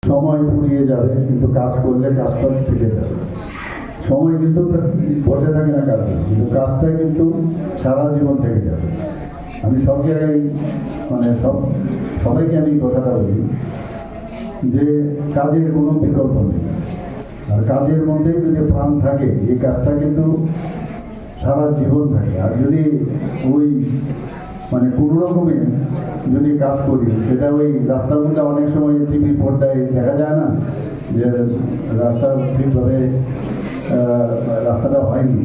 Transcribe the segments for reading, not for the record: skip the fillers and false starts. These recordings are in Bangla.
সময় ফুরিয়ে যাবে, কিন্তু কাজ করলে কাজটা থেকে যাবে। সময় কিন্তু বসে থাকে না কাজে, কিন্তু কাজটাই কিন্তু সারা জীবন থেকে যাবে। আমি সব জায়গায় মানে সবাইকে আমি কথাটা বলি যে কাজের কোনো বিকল্প নেই, আর কাজের মধ্যেই যদি প্রাণ থাকে এই কাজটা কিন্তু সারা জীবন থাকে। আর যদি ওই মানে কোনো রকমে যদি কাজ করি, সেটা ওই রাস্তার মধ্যে অনেক সময় টিভি পর্দায় দেখা যায় না যে রাস্তা ঠিকভাবে রাস্তাটা হয়নি,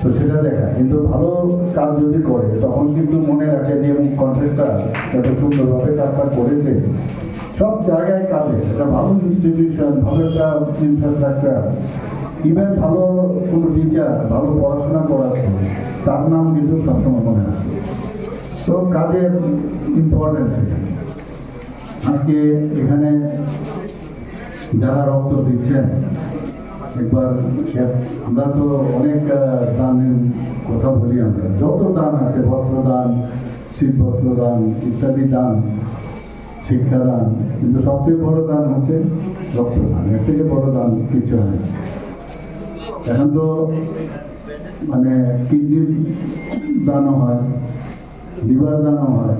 তো সেটা দেখা। কিন্তু ভালো কাজ যদি করে তখন কিন্তু মনে রাখে যে কন্ট্রাক্টর এত সুন্দরভাবে কাজটা করেছে। সব জায়গায় কাজে এটা ভালো ইনস্টিটিউশন, ভালো একটা ইনফ্রাস্ট্রাকচার, ইভেন ভালো কোনো টিচার ভালো পড়াশোনা করাচ্ছে, তার নাম কিন্তু সবসময় মনে রাখে। তো কাজের ইম্পর্টেন্স এখানে। আজকে এখানে যারা রক্ত দিচ্ছেন, একবার আমরা তো অনেক দানের কথা বলি, আমরা যত দান আছে, বস্ত্রদান, শীতবস্ত্র দান ইত্যাদি দান, শিক্ষাদান, কিন্তু সবচেয়ে বড় দান হচ্ছে রক্তদান। এর থেকে বড় দান কিছু হয়। এখন তো মানে কিডনির দানও হয়, লিভার দানও হয়,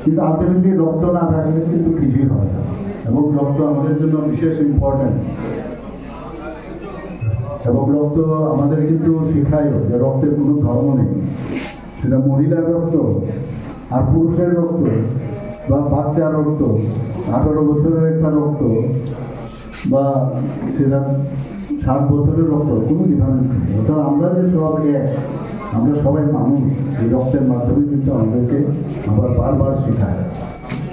কিন্তু আলটিমেটলি রক্ত না থাকলে কিন্তু কিছুই হয় না। এবং রক্ত আমাদের জন্য বিশেষ ইম্পর্টেন্ট। এবং রক্ত আমাদের কিন্তু শেখায় যে রক্তের কোনো ধর্ম নেই, সেটা মহিলার রক্ত আর পুরুষের রক্ত বা বাচ্চার রক্ত, 18 বছরের একটা রক্ত বা সেটা 60 বছরের রক্ত, কোনো ডিফারেন্স নেই। অর্থাৎ আমরা যে সব এক, আমরা সবাই মানুষ। এই রক্তের মাধ্যমে কিন্তু আমাদেরকে আবার বারবার শেখায়।